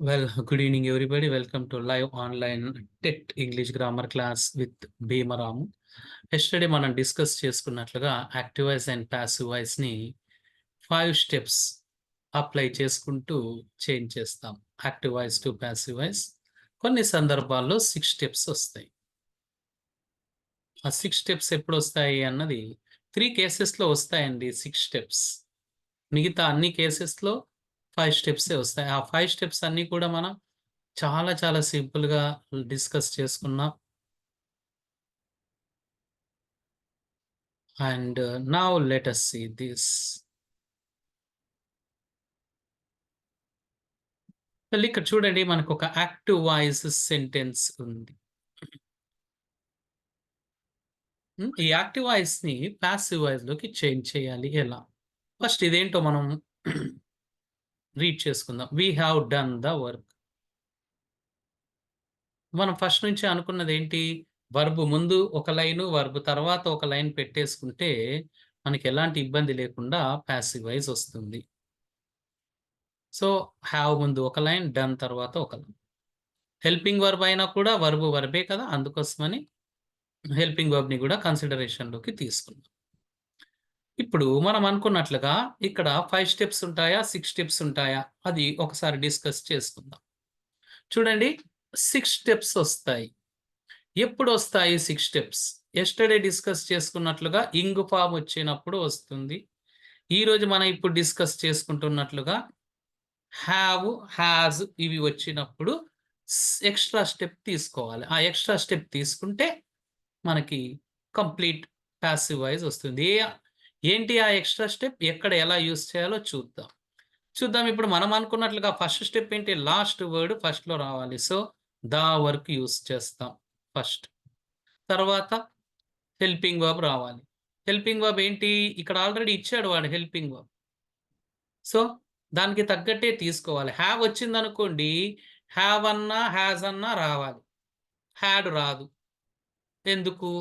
Good evening, everybody. Welcome to live online TET English grammar class with Bhimaramu. Yesterday మనం discuss చేసుకున్నట్లుగా active voice and passive voice ని 5 steps apply చేసుకుంటూ change చేస్తాం. Active voice to passive voice. కొన్ని సందర్భాల్లో 6 steps వస్తాయి. ఆ 6 steps ఎప్పుడు వస్తాయి అన్నది 3 కేసెస్లో వస్తాయండి 6 స్టెప్స్. మిగతా అన్ని కేసెస్లో 5 స్టెప్సే వస్తాయి. ఆ 5 స్టెప్స్ అన్నీ కూడా మనం చాలా సింపుల్‌గా డిస్కస్ చేసుకున్నాం. And now let us see this. ఇక్కడ చూడండి మనకొక యాక్టివ్ వాయిస్ సెంటెన్స్ ఉంది. ఈ యాక్టివ్ వాయిస్‌ని పాసివ్ వాయిస్‌లోకి చేంజ్ చేయాలి ఎలా? ఫస్ట్ ఇదేంటో మనం రీడ్ చేసుకుందాం. We have done the work. మనం ఫస్ట్ నుంచి అనుకున్నదేంటి? వర్బ్ ముందు ఒక లైను, వర్బ్ తర్వాత ఒక లైన్ పెట్టేసుకుంటే మనకి ఎలాంటి ఇబ్బంది లేకుండా పాసివ్ వాయిస్ వస్తుంది. సో, హావ్ ముందు ఒక లైన్, డన్ తర్వాత ఒక లైన్. హెల్పింగ్ వర్బ్ అయినా కూడా వర్బే కదా! అందుకోసమని హెల్పింగ్ వర్బ్‌ని కూడా కన్సిడరేషన్‌లోకి తీసుకున్నాం. ఇప్పుడు మనం అనుకున్నట్లుగా ఇక్కడ 5 స్టెప్స్ ఉంటాయా? 6 స్టెప్స్ ఉంటాయా? అది ఒకసారి డిస్కస్ చేసుకుందాం. చూడండి 6 స్టెప్స్ వస్తాయి. ఎప్పుడొస్తాయి 6 స్టెప్స్? యెస్టర్‌డే డిస్కస్ చేసుకున్నట్లుగా ఇంగ్ ఫార్మ్ వచ్చినప్పుడు వస్తుంది. ఈరోజు మనం ఇప్పుడు డిస్కస్ చేసుకుంటున్నట్లుగా హ్యావ్, హాజ్ ఇవి వచ్చినప్పుడు ఎక్స్‌ట్రా స్టెప్ తీసుకోవాలి. ఆ ఎక్స్‌ట్రా స్టెప్ తీసుకుంటే మనకి కంప్లీట్ పాసివ్ వాయిస్ వస్తుంది. ఏంటి ఆ ఎక్స్‌ట్రా స్టెప్? ఎక్కడ ఎలా యూజ్ చేయాలో చూద్దాం. ఇప్పుడు మనం అనుకున్నట్లుగా ఫస్ట్ స్టెప్ ఏంటి? లాస్ట్ వర్డ్ ఫస్ట్‌లో రావాలి. సో, ద వరకు యూజ్ చేస్తాం ఫస్ట్. తర్వాత హెల్పింగ్ వర్బ్ రావాలి. హెల్పింగ్ వర్బ్ ఏంటి? ఇక్కడ ఆల్రెడీ ఇచ్చాడు వాడు హెల్పింగ్ వర్బ్. సో, దానికి తగ్గట్టే తీసుకోవాలి. హ్యావ్ వచ్చిందనుకోండి, హ్యావ్ అన్నా, హాజ్ అన్నా రావాలి. హ్యాడ్ రాదు. ఎందుకు?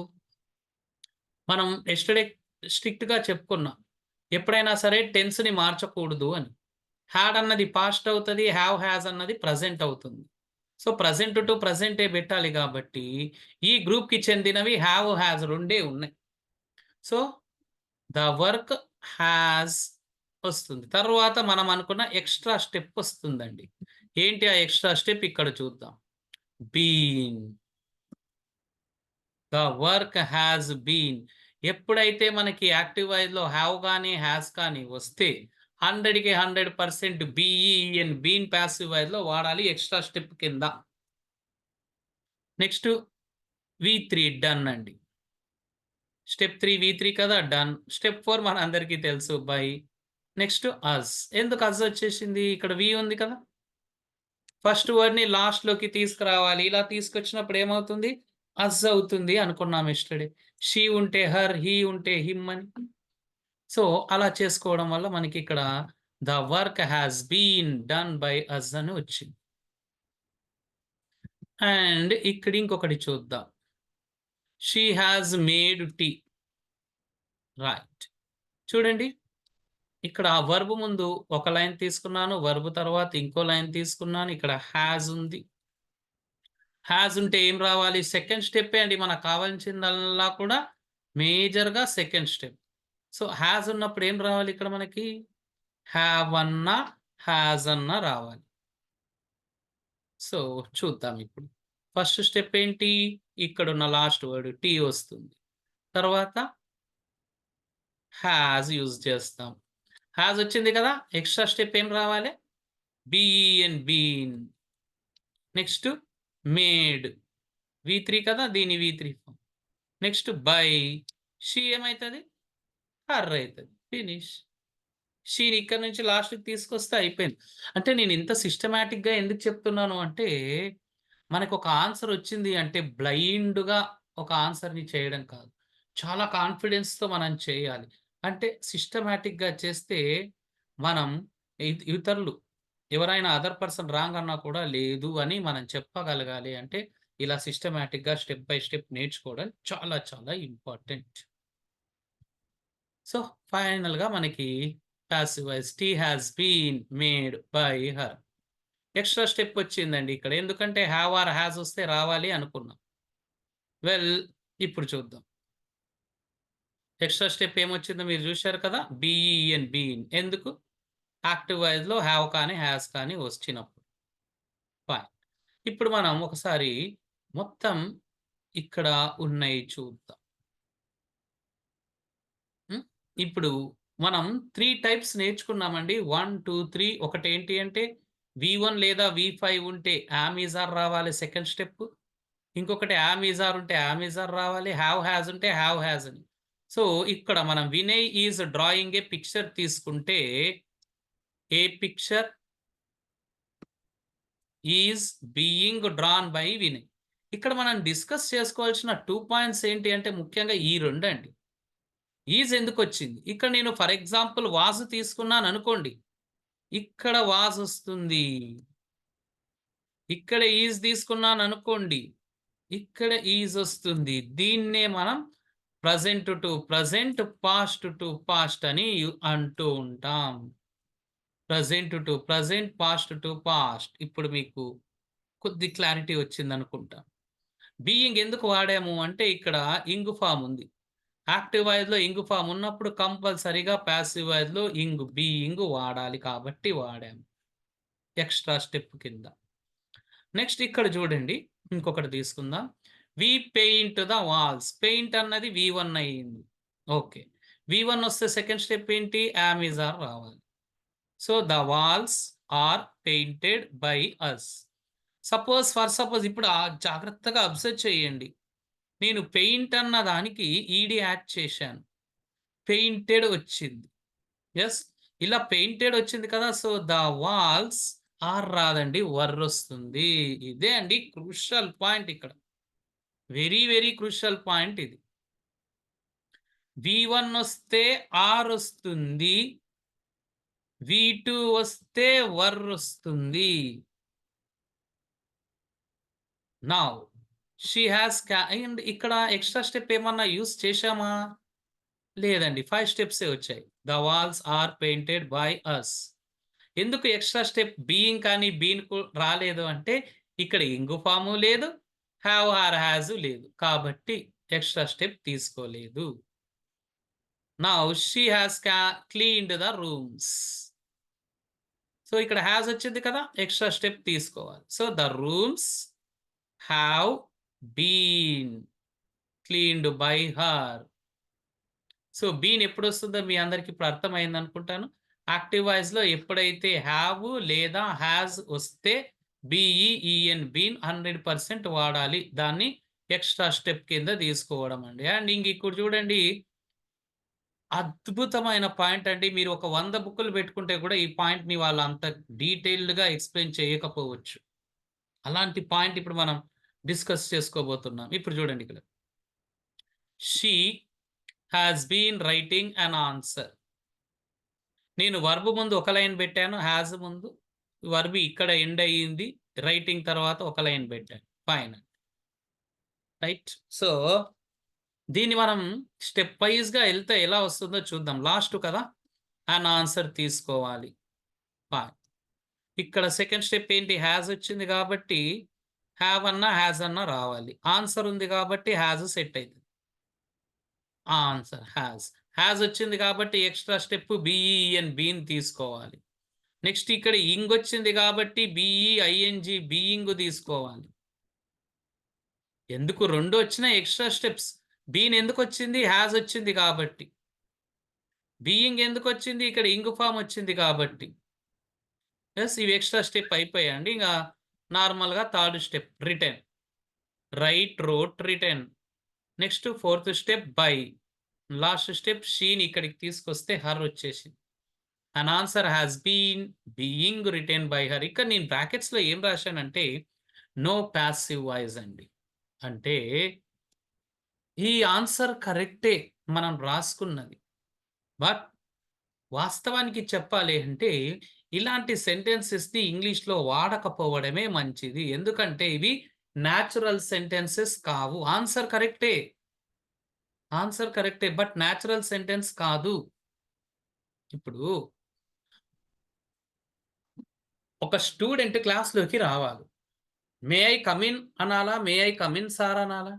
మనం యెస్టర్‌డే స్ట్రిక్ట్‌గా చెప్పుకున్నాం. ఎప్పుడైనా సరే టెన్స్‌ని మార్చకూడదు అని. హ్యాడ్ అన్నది పాస్ట్ అవుతది. హ్యావ్, హాజ్ అన్నది ప్రెజెంట్ అవుతుంది. సో, ప్రెజెంట్ టు ప్రెజెంటే పెట్టాలి కాబట్టి, ఈ గ్రూప్‌కి చెందినవి హ్యావ్, హాజ్ రెండే ఉన్నాయి. సో, ద వర్క్ హాజ్ వస్తుంది. తర్వాత మనం అనుకున్న ఎక్స్‌ట్రా స్టెప్ వస్తుందండి. ఏంటి ఆ ఎక్స్‌ట్రా స్టెప్? ఇక్కడ చూద్దాం. Been. The work has been. ఎప్పుడైతే మనకి యాక్టివ్ వాయిస్‌లో హావ్ గాని, హాజ్ కానీ వస్తే 100కి 100% బీఈఎన్ బీన్ పాసివ్ వాయిస్‌లో వాడాలి ఎక్స్‌ట్రా స్టెప్ కింద. నెక్స్ట్ వి3 డన్ అండి. స్టెప్ 3 వి3 కదా! డన్. స్టెప్ 4 మనందరికీ తెలుసు బై. నెక్స్ట్ అస్. ఎందుకు అస్ వచ్చేసింది? ఇక్కడ వి ఉంది కదా! ఫస్ట్ వర్డ్‌ని లాస్ట్‌లోకి తీసుకురావాలి. ఇలా తీసుకొచ్చినప్పుడు ఏమవుతుంది? అస్ అవుతుంది అనుకున్నాం యెస్టర్‌డే. షీ ఉంటే హర్, హీ ఉంటే హిమ్ అని. సో, అలా చేసుకోవడం వల్ల మనకిక్కడ the work has been done by us అని వచ్చింది. అండ్ ఇక్కడ ఇంకొకటి చూద్దాం. She has made tea. Right. చూడండి. ఇక్కడ వర్బ్ ముందు ఒక లైన్ తీసుకున్నాను. వర్బ్ తర్వాత ఇంకో లైన్ తీసుకున్నాను. ఇక్కడ హాస్ ఉంది. హాస్ ఉంటే ఏం రావాలి? సెకండ్ స్టెప్పే అండి. మనకు కావాల్సిందల్లా కూడా మేజర్‌గా సెకండ్ స్టెప్. సో, హాస్ ఉన్నప్పుడు ఏం రావాలి ఇక్కడ మనకి? హ్యావ్ అన్నా, హాస్ అన్నా రావాలి. సో, చూద్దాం ఇప్పుడు. ఫస్ట్ స్టెప్ ఏంటి? ఇక్కడున్న లాస్ట్ వర్డ్ టీ వస్తుంది. తర్వాత హాస్ యూజ్ చేస్తాం. హాస్ వచ్చింది కదా! ఎక్స్‌ట్రా స్టెప్ ఏం రావాలి? B E N been. Next made. వి3 కదా! దీని వి3 ఫార్మ్. Next by. షీ ఏమైతది? హర్ అయితది. ఫినిష్. షీని ఇక్కడి నుంచి లాస్ట్‌కి తీసుకొస్తే అయిపోయింది. అంటే నేను ఇంత సిస్టమాటిక్‌గా ఎందుకు చెప్తున్నాను అంటే, మనకొక ఆన్సర్ వచ్చింది అంటే బ్లైండ్‌గా ఒక ఆన్సర్‌ని చేయడం కాదు. చాలా కాన్ఫిడెన్స్‌తో మనం చేయాలి. అంటే సిస్టమాటిక్‌గా చేస్తే మనం ఇతరులు ఎవరైనా అదర్ పర్సన్ రాంగ్ అన్నా కూడా లేదు అని మనం చెప్పగలగాలి అంటే ఇలా సిస్టమాటిక్‌గా స్టెప్ బై స్టెప్ నేర్చుకోవడం చాలా ఇంపార్టెంట్. సో, ఫైనల్‌గా మనకి passive voice tea has been made by her. Extra step వచ్చిందండి ఇక్కడ. ఎందుకంటే హావ్ ఆర్ హాస్ వస్తే రావాలి అనుకున్నాం. వెల్ ఇప్పుడు చూద్దాం. ఎక్స్‌ట్రా స్టెప్ ఏమొచ్చిందో మీరు జూశారు కదా! బీఈఎన్ బీన్ ఎందుకు? యాక్టివ్ వాయిస్‌లో హావ్ కానీ, హాస్ కానీ వచ్చినప్పుడు. ఫైన్. ఇప్పుడు మనం ఒకసారి మొత్తం ఇక్కడ ఉన్నయి చూద్దాం. హ్మ్. ఇప్పుడు మనం 3 టైప్స్ నేర్చుకున్నామండి. 1, 2, 3 ఒకటేంటి అంటే వి1 లేదా వి5 ఉంటే యామ్, ఈజ్, ఆర్ రావాలి సెకండ్ స్టెప్. ఇంకొకటి యామ్, ఈజ్, ఆర్ ఉంటే యామ్, ఈజ్, ఆర్ రావాలి. హావ్, హాస్ ఉంటే హావ్, హాస్ అని. సో, ఇక్కడ మనం Vinay is drawing a picture తీసుకుంటే a picture is being drawn by Vinay. ఇక్కడ మనం డిస్కస్ చేసుకోవాల్సిన 2 పాయింట్స్ ఏంటి అంటే ముఖ్యంగా ఈ రెండండి. ఈజ్ ఎందుకొచ్చింది? ఇక్కడ నేను ఫర్ ఎగ్జాంపుల్ వాస్ తీసుకున్నాననుకోండి. ఇక్కడ వాస్ ఒస్తుంది. ఇక్కడ ఈజ్ తీసుకున్నాననుకోండి. ఇక్కడ ఈజ్ ఒస్తుంది. దీన్నే మనం present to present, past to past అని అంటూ ఉంటాం. Present to present, past to past. ఇప్పుడు మీకు కొద్ది క్లారిటీ వచ్చిందనుకుంటా. బీయింగ్ ఎందుకు వాడాము అంటే ఇక్కడ ఇంగ్ ఫార్మ్ ఉంది. యాక్టివ్ వాయిస్‌లో ఇంగ్ ఫార్మ్ ఉన్నప్పుడు కంపల్సరీగా పాసివ్ వాయిస్‌లో బీయింగ్ వాడాలి కాబట్టి వాడాము. ఎక్స్‌ట్రా స్టెప్ కింద. నెక్స్ట్ ఇక్కడ చూడండి. ఇంకొకటి తీసుకుందాం. We paint the walls. Paint అన్నది వి1 అయింది. ఓకే. వి1 వస్తే సెకండ్ స్టెప్ ఏంటి? యామ్, ఈజ్, ఆర్ రావాలి. So, the walls are painted by us. Suppose ఇప్పుడు జాగ్రత్తగా అబ్జర్వ్ చేయండి. నేను పెయింట్ అన్న దానికి ఈడీ యాడ్ చేశాను. పెయింటెడ్ వచ్చింది. యెస్. ఇలా పెయింటెడ్ వచ్చింది కదా! సో, ద వాల్స్ ఆర్ రాదండి. వస్తుంది. ఇదే అండి క్రూషియల్ పాయింట్ ఇక్కడ. వెరీ క్రూషియల్ పాయింట్ ఇది. వి1 వస్తే ఆర్ వస్తుంది. వి2 వస్తే వస్తుంది. నౌ షీ హాస్ అండ్ ఇక్కడ ఎక్స్‌ట్రా స్టెప్ ఏమన్నా యూజ్ చేశామా? లేదండి. 5 స్టెప్సే వచ్చాయి. The walls are painted by us. ఎందుకు ఎక్స్‌ట్రా స్టెప్ బీయింగ్ కానీ, బీన్ రాలేదు అంటే ఇక్కడ ఇంగు ఫార్ము లేదు. హావ్ ఆర్ హాజు లేదు. కాబట్టి ఎక్స్‌ట్రా స్టెప్ తీసుకోలేదు. Now she has cleaned the rooms. So, ఇక్కడ హాస్ వచ్చింది కదా! ఎక్స్‌ట్రా స్టెప్ తీసుకోవాలి. So, the rooms have been cleaned by her. So, been ఎప్పుడొస్తుందో మీ అందరికి ఇప్పుడు అర్థమైందనుకుంటాను. యాక్టివ్ వాయిస్‌లో ఎప్పుడైతే హావ్ లేదా హాస్ వస్తే బీఈఈఎన్ బీన్ 100% వాడాలి. దాన్ని ఎక్స్‌ట్రా స్టెప్ కింద తీసుకోవడం అండి. అండ్ ఇక్కడ చూడండి అద్భుతమైన పాయింట్ అండి. మీరు ఒక 100 బుక్కులు పెట్టుకుంటే కూడా ఈ పాయింట్‌ని వాళ్ళు అంత డీటెయిల్డ్‌గా ఎక్స్‌ప్లెయిన్ చేయకపోవచ్చు. అలాంటి పాయింట్ ఇప్పుడు మనం డిస్కస్ చేసుకోబోతున్నాం. ఇప్పుడు చూడండి ఇక్కడ. She has been writing an answer. నేను వర్బ్ ముందు ఒక లైన్ పెట్టాను. హాస్ ముందు వర్బ్ ఇక్కడ ఎండ్ అయ్యింది. రైటింగ్ తర్వాత ఒక లైన్ పెట్టాను. ఫైన్. రైట్. సో, దీన్ని మనం స్టెప్ వైస్‌గా ఎళ్తే ఎలా వస్తుందో చూద్దాం. లాస్ట్ కదా! అన్ ఆన్సర్ తీసుకోవాలి. ఫైన్. ఇక్కడ సెకండ్ స్టెప్ ఏంటి? హాస్ వచ్చింది కాబట్టి హావ్ అన్నా, హాస్ అన్నా రావాలి. ఆన్సర్ ఉంది కాబట్టి హాస్ సెట్ అయితది. Answer has. హాస్ వచ్చింది కాబట్టి ఎక్స్‌ట్రా స్టెప్ బీఈఎన్ బీన్ తీసుకోవాలి. నెక్స్ట్ ఇక్కడ ఇంగొచ్చింది కాబట్టి బీఈఐఎన్‌జీ బీయింగ్ తీసుకోవాలి. ఎందుకు 2 వచ్చినా ఎక్స్‌ట్రా స్టెప్స్. బీన్ ఎందుకొచ్చింది? హాస్ వచ్చింది కాబట్టి. బీయింగ్ ఎందుకొచ్చింది? ఇక్కడ ఇంగ్ ఫార్మ్ వచ్చింది కాబట్టి. యెస్. ఇవి ఎక్స్‌ట్రా స్టెప్ అయిపోయాయండి. ఇంగ నార్మల్‌గా third step written. Right, wrote, written. Next fourth step by. Last step షీని ఇక్కడికి తీసుకొస్తే హర్ వచ్చేసింది. An answer has been being written by her. ఇక్కడ నేను బ్రాకెట్స్‌లో ఏం రాశానంటే నో పాసివ్ వాయిస్ అండి. అంటే ఈ ఆన్సర్ కరెక్టే మనం రాసుకున్నది. బట్ వాస్తవానికి చెప్పాలి అంటే ఇలాంటి సెంటెన్సెస్‌ని ఇంగ్లీష్‌లో వాడకపోవడమే మంచిది. ఎందుకంటే ఇవి న్యాచురల్ సెంటెన్సెస్ కావు. ఆన్సర్ కరెక్టే. ఆన్సర్ కరెక్టే. బట్ న్యాచురల్ సెంటెన్స్ కాదు. ఇప్పుడు ఒక స్టూడెంట్ క్లాస్‌లోకి రావాలి. మే ఐ కమ్ ఇన్ అనాలా? May I come in sir అనాలా?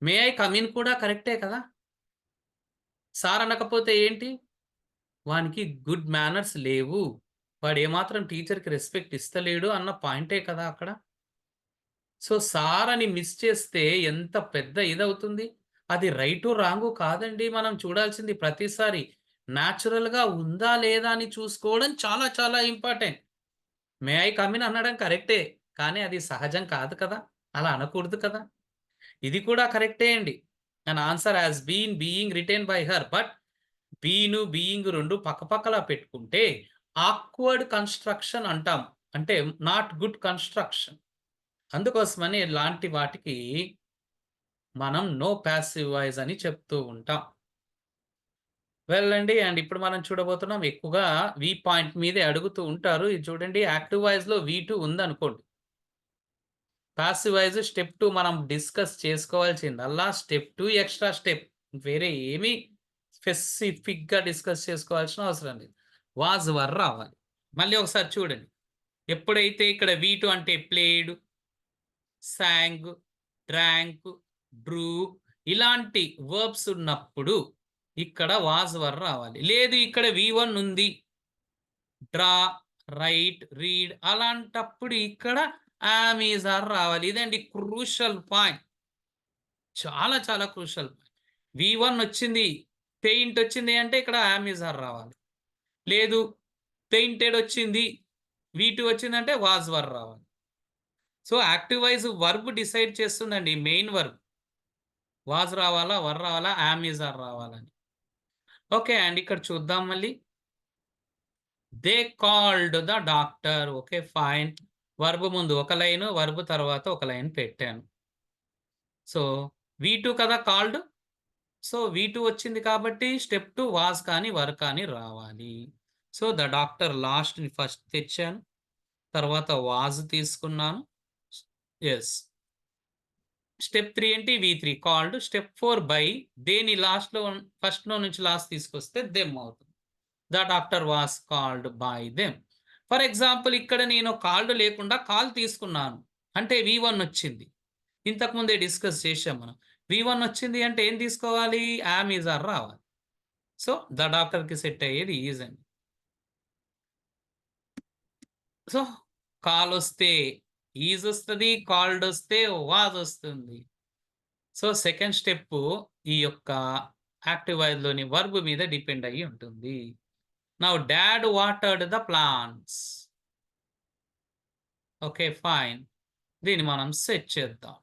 మే ఐ కమ్ ఇన్ కూడా కరెక్టే కదా! సార్ అనకపోతే ఏంటి? వానికి గుడ్ మేనర్స్ లేవు. వాడేమాత్రం టీచర్‌కి రెస్పెక్ట్ ఇస్తలేడు అన్న పాయింటే కదా అక్కడ. సో, సార్ అని మిస్ చేస్తే ఎంత పెద్ద ఇదవుతుంది. అది రైటో, రాంగో కాదండి మనం చూడాల్సింది ప్రతిసారి. నేచురల్‌గా ఉందా లేదా అని చూసుకోవడం చాలా చాలా important. May I come in అనడం కరెక్టే. కానీ అది సహజం కాదు కదా! అలా అనకూడదు కదా! ఇది కూడా కరెక్టే అండి. An answer has been being written by her. But been, being 2 పక్కపక్కలా పెట్టుకుంటే ఆక్వర్డ్ కన్‌స్ట్రక్షన్ అంటాం. అంటే నాట్ గుడ్ కన్‌స్ట్రక్షన్. అందుకోసమని ఇలాంటి వాటికి మనం నో పాసివ్ వాయిస్ అని చెప్తూ ఉంటాం. వెల్ అండి. అండ్ ఇప్పుడు మనం చూడబోతున్నాం ఎక్కువగా వి పాయింట్ మీదే అడుగుతూ ఉంటారు. ఇది చూడండి యాక్టివ్ వాయిస్‌లో వి2 ఉందనుకోండి. పాసివ్ వాయిస్ స్టెప్ 2 మనం డిస్కస్ చేసుకోవాల్సిందల్లా స్టెప్ 2 ఎక్స్‌ట్రా స్టెప్. వేరే ఏమి స్పెసిఫిక్‌గా డిస్కస్ చేసుకోవాల్సిన అవసరం లేదు. వాస్, వర్ రావాలి. మళ్ళీ ఒకసారి చూడండి. ఎప్పుడైతే ఇక్కడ వి2 అంటే ప్లేడ్, సాంగ్, డ్రాంక్, డ్రూ ఇలాంటి వర్బ్స్ ఉన్నప్పుడు ఇక్కడ వాస్, వర్ రావాలి. లేదు ఇక్కడ వి1 ఉంది. డ్రా, రైట్, రీడ్ అలాంటప్పుడు ఇక్కడ యామ్, ఈజ్, ఆర్ రావాలి. ఇదండి క్రూషియల్ పాయింట్. చాలా చాలా క్రూషియల్ పాయింట్. వి1 వచ్చింది, పెయింట్ వచ్చింది అంటే ఇక్కడ యామ్, ఈజ్, ఆర్ రావాలి. లేదు పెయింటెడ్ వచ్చింది, వి2 వచ్చిందంటే వాస్, వర్ రావాలి. So active voice verb decide చేస్తుందండి. Main verb. వాస్ రావాలా? వర్ రావాలా? యామ్, ఈజ్, ఆర్ రావాలని. ఓకే. అండ్ ఇక్కడ చూద్దాం మళ్ళీ. They called the doctor. Okay. Fine. Verb ముందు ఒక లైను, వర్బ్ తర్వాత ఒక లైన్ పెట్టాను. సో, వి2 కదా కాల్డ్. సో, వి2 వచ్చింది కాబట్టి స్టెప్ 2 వాస్ కానీ, వర్ కానీ రావాలి. సో, ద డాక్టర్ లాస్ట్‌ని ఫస్ట్ తెచ్చాను. తర్వాత వాస్ తీసుకున్నాను. యెస్. స్టెప్ 3 ఏంటి? వి3 కాల్డ్. Step 4 by. దేని లాస్ట్‌లో ఫస్ట్‌లో నుంచి లాస్ట్ తీసుకొస్తే దెమ్ అవుతుంది. The doctor was called by them. For example ఇక్కడ నేను కాల్డ్ లేకుండా కాల్ తీసుకున్నాను. అంటే వి1 వచ్చింది. ఇంతకు ముందే డిస్కస్ చేశాం మనం. వి1 వచ్చింది అంటే ఏం తీసుకోవాలి? యామ్, ఈజ్, ఆర్ రావాలి. సో, ద డాక్టర్‌కి సెట్ అయ్యేది ఈజ్ అండి. సో, కాలొస్తే ఈజ్ ఒస్తది. కాల్డ్ ఒస్తే వాస్ ఒస్తుంది. సో, సెకండ్ స్టెప్పు ఈ యొక్క యాక్టివ్ వాయిస్‌లోని వర్బ్ మీద డిపెండ్ అయ్యి ఉంటుంది. Now dad watered the plants. Okay. Fine. దీన్ని మనం సెట్ చేద్దాం.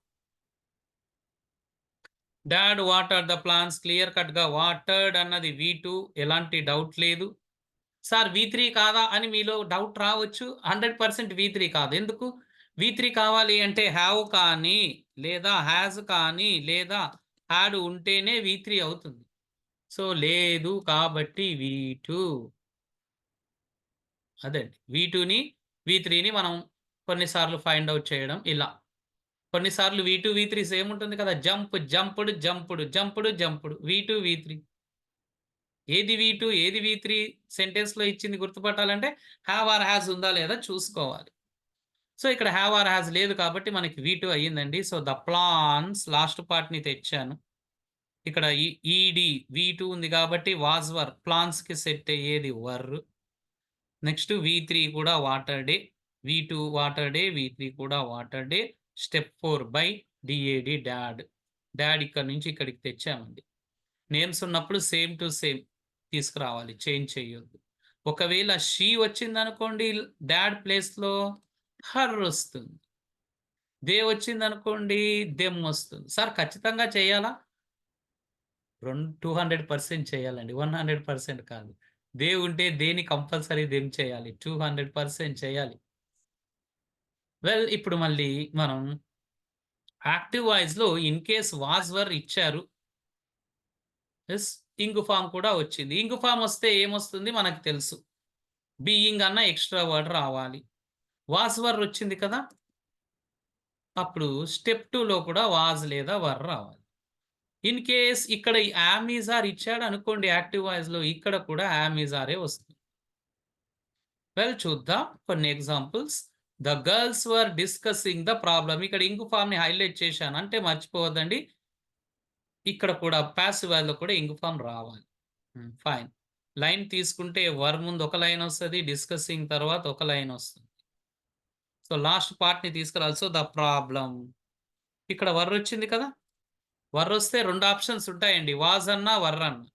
Dad watered the plants clear కట్‌గా వాటర్డ్ అన్నది వి2 ఎలాంటి డౌట్ లేదు. సార్ వి3 కాదా అని మీలో డౌట్ రావచ్చు. 100% వి3 కాదు. ఎందుకు? వి3 కావాలి అంటే హావ్ కానీ, లేదా హాస్ కానీ, లేదా హాడ్ ఉంటేనే వి3 అవుతుంది. సో, లేదు కాబట్టి వి2. అదండి. వి2ని, వి3ని మనం కొన్ని సార్లు ఫైండ్ ఔట్ చేయడం ఇలా. కొన్ని సార్లు వి2, వి3 సేమ్ ఉంటుంది కదా! Jump, jumped, jumped, jumped, jumped. వి2, వి3. ఏది వి2, ఏది వి3 సెంటెన్స్‌లో ఇచ్చింది గుర్తుపట్టాలంటే హావ్ ఆర్ హాస్ ఉందా లేదా చూసుకోవాలి. సో, ఇక్కడ హావ్ ఆర్ హాస్ లేదు కాబట్టి మనకి వి2 అయ్యిందండి. సో, ద ప్లాన్స్ లాస్ట్ పార్ట్‌ని తెచ్చాను. ఇక్కడ ఈడీ వి2 ఉంది కాబట్టి వాస్, వర్ ప్లాన్స్‌కి సెట్ అయ్యేది వర్. నెక్స్ట్ వి3 కూడా వాటర్‌డే. వి2 వాటర్‌డే, వి3 కూడా watered. Step 4 by D A D dad. Dad ఇక్కడి నుంచి ఇక్కడికి తెచ్చామండి. నేమ్స్ ఉన్నప్పుడు సేమ్ టు సేమ్ తీసుకురావాలి. చేంజ్ చేయొద్దు. ఒకవేళ షీ వచ్చిందనుకోండి డాడ్ ప్లేస్‌లో హర్ ఒస్తుంది. దే వచ్చిందనుకోండి దెమ్ ఒస్తుంది. సార్ ఖచ్చితంగా చేయాలా? 200% చేయాలండి. 100% కాదు. దే ఉంటే దేని కంపల్సరీ దెమ్ చేయాలి. 200% చేయాలి. వెల్ ఇప్పుడు మళ్ళీ మనం యాక్టివ్ వాయిస్‌లో ఇన్ కేస్ వాస్, వర్ ఇచ్చారు. యెస్. ఇంగ్ ఫార్మ్ కూడా వచ్చింది. ఇంగ్ ఫార్మ్ వస్తే ఏమొస్తుంది మనకు తెలుసు. బీయింగ్ అన్న ఎక్స్‌ట్రా వర్డ్ రావాలి. వాస్, వర్ వచ్చింది కదా! అప్పుడు స్టెప్ 2లో కూడా వాస్ లేదా వర్ రావాలి. ఇన్ కేస్ ఇక్కడ యామ్, ఈజ్, ఆర్ ఇచ్చాడనుకోండి యాక్టివ్ వాయిస్‌లో ఇక్కడ కూడా యామ్, ఈజ్, ఆరే వస్తుంది. వెల్ చూద్దాం కొన్ని examples. The girls were discussing the problem. ఇక్కడ ఇంగ్ ఫామ్‌ని హైలైట్ చేశాను. అంటే మర్చిపోవద్దండి. ఇక్కడ కూడా పాసివ్ వాయిస్‌లో కూడా ఇంగ్ ఫార్మ్ రావాలి. ఫైన్. లైన్ తీసుకుంటే వర్ ముందు ఒక లైన్ వస్తది. డిస్కసింగ్ తర్వాత ఒక లైన్ వస్తుంది. సో, లాస్ట్ పార్ట్‌ని తీసుకురావాలి. So, the problem. ఇక్కడ వర్ వచ్చింది కదా! వర్ వస్తే 2 ఆప్షన్స్ ఉంటాయండి. వాస్ అన్నా, వర్ అన్నా.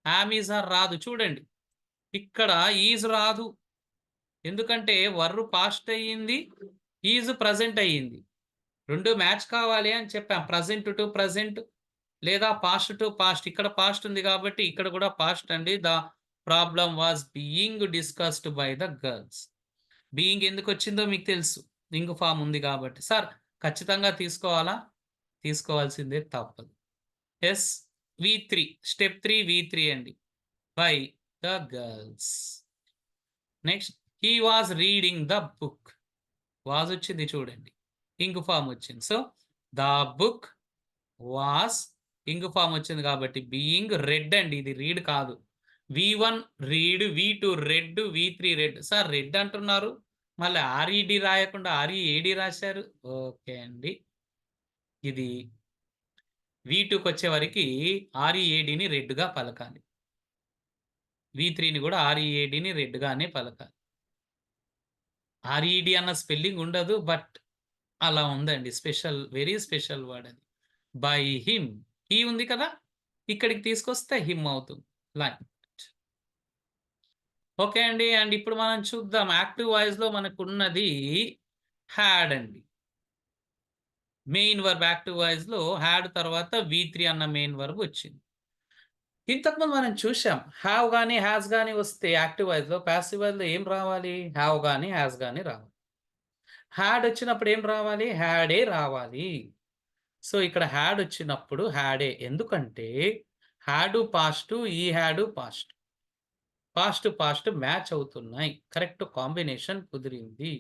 యామ్, ఈజ్, ఆర్ రాదు. చూడండి. ఇక్కడ ఈజ్ రాదు. ఎందుకంటే వర్రు పాస్ట్ అయ్యింది. ఈజ్ ప్రెజెంట్ అయ్యింది. 2 మ్యాచ్ కావాలి అని చెప్పాం. ప్రెజెంట్ టు ప్రెజెంట్ లేదా పాస్ట్ టు పాస్ట్. ఇక్కడ పాస్ట్ ఉంది కాబట్టి ఇక్కడ కూడా పాస్ట్ అండి. The problem was being discussed by the girls. Being ఎందుకొచ్చిందో మీకు తెలుసు. ఇంగ్ ఫార్మ్ ఉంది కాబట్టి. సార్ ఖచ్చితంగా తీసుకోవాలా? తీసుకోవాల్సిందే తప్పదు. యెస్. వి3 స్టెప్ 3 వి3 అండి. By the girls. Next he was reading the book. Was వచ్చింది చూడండి. ఇంగ్ ఫార్మ్ వచ్చింది. So, the book was ing form వచ్చింది కాబట్టి బీయింగ్ రెడ్ అండి. ఇది రీడ్ కాదు. వి1 రీడ్, వి2 రెడ్, వి3 రెడ్. సార్ రెడ్ అంటున్నారు. మళ్ళీ ఆర్ఈడి రాయకుండా ఆర్ఈఏడి రాశారు. ఓకే అండి. ఇది వి2కొచ్చేవరకి ఆర్ఈఏడిని రెడ్‌గా పలకాలి. వి3ని కూడా ఆర్ఈఏడిని రెడ్‌గానే పలకాలి. ఆర్ఈడి అన్న స్పెల్లింగ్ ఉండదు. బట్ అలా ఉందండి. స్పెషల్, వెరీ స్పెషల్ వర్డ్ అది. By him. హి ఉంది కదా! ఇక్కడికి తీసుకొస్తే హిమ్ అవుతుంది. లైక్ ఓకే అండి. అండ్ ఇప్పుడు మనం చూద్దాం. యాక్టివ్ వాయిస్‌లో మనకున్నది హాడ్ అండి. మెయిన్ వర్బ్ యాక్టివ్ వాయిస్‌లో హాడ్ తర్వాత వి3 అన్న మెయిన్ వర్బ్ వచ్చింది. ఇంతకుముందు మనం చూసాం. హావ్ గాని, హాస్ గాని వస్తే యాక్టివ్ వాయిస్‌లో, పాసివ్ వాయిస్‌లో ఏం రావాలి? హావ్ గాని, హాస్ గాని రావాలి. హాడ్ వచ్చినప్పుడు ఏం రావాలి? హాడే రావాలి. సో, ఇక్కడ హాడ్ వచ్చినప్పుడు హాడే. ఎందుకంటే హాడు పాస్టు, ఈ had past. Past, past match అవుతున్నాయి. కరెక్ట్ కాంబినేషన్ కుదిరింది.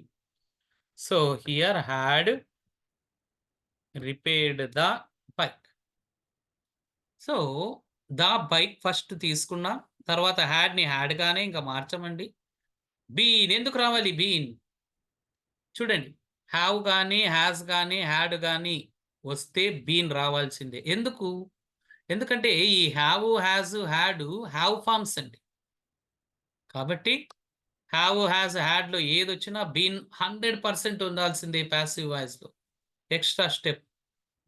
So, here had repaired the bike. So, the bike first తీసుకున్నాం. తర్వాత హాడ్‌ని హాడ్‌గానే ఇంక మార్చమండి. బీన్ ఎందుకు రావాలి బీన్? చూడండి. హావ్ గాని, హాస్ గాని, హాడ్ గాని వస్తే బీన్ రావాల్సిందే. ఎందుకు? ఎందుకంటే ఈ హావు, హాజు, హాడు హావ్ ఫార్మ్స్ అండి. కాబట్టి హావ్, హాజ్, హాడ్‌లో ఏదొచ్చినా బీన్ 100% ఉండాల్సిందే పాసివ్ వాయిస్‌లో. Extra step.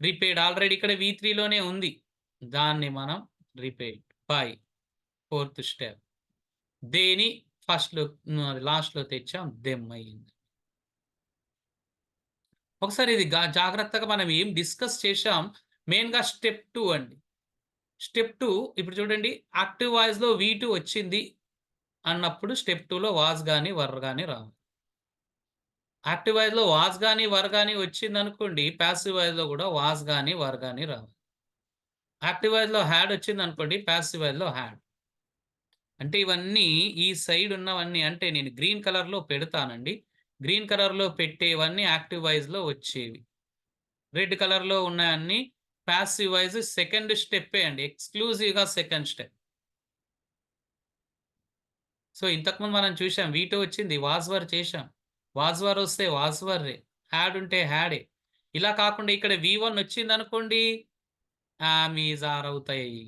రిపేర్డ్ ఆల్రెడీ ఇక్కడ వి3లోనే ఉంది. దాన్ని మనం రిపేర్డ్ బై ఫోర్త్ స్టెప్. దేని ఫస్ట్‌లో లాస్ట్‌లో తెచ్చాం. దెమ్ అయింది. ఒకసారి ఇది జాగ్రత్తగా మనం ఏం డిస్కస్ చేశాం. మెయిన్‌గా స్టెప్ 2 అండి. స్టెప్ 2 ఇప్పుడు చూడండి. యాక్టివ్ వాయిస్‌లో వి2 వచ్చింది అన్నప్పుడు స్టెప్ 2లో వాస్ గాని, వర్ గాని రావాలి. యాక్టివ్ వాయిస్‌లో వాస్ గాని, వర్ గాని వచ్చిందనుకోండి. పాసివ్ వాయిస్‌లో కూడా వాస్ గాని, వర్ గాని రావాలి. యాక్టివ్ వాయిస్‌లో హాడ్ వచ్చిందనుకోండి. పాసివ్ వాయిస్‌లో హాడ్. అంటే ఇవన్నీ ఈ సైడ్ ఉన్నవన్నీ అంటే నేను గ్రీన్ కలర్‌లో పెడతానండి. గ్రీన్ కలర్‌లో పెట్టేవన్నీ యాక్టివ్ వాయిస్‌లో వచ్చేవి. రెడ్ కలర్‌లో ఉన్నయన్నీ పాసివ్ వాయిస్ సెకండ్ స్టెప్పే అండి. ఎక్స్‌క్లూజివ్‌గా సెకండ్ స్టెప్. సో, ఇంతకుముందు మనం చూసాం. వి2 వచ్చింది. వాస్ వర్ చేశాం. వాస్ వర్ వస్తే వాస్ వర్రే. హాడ్ ఉంటే హాడే. ఇలా కాకుండా ఇక్కడ వి1 వచ్చిందనుకోండి. యామ్, ఈజ్, ఆర్ అవుతాయి.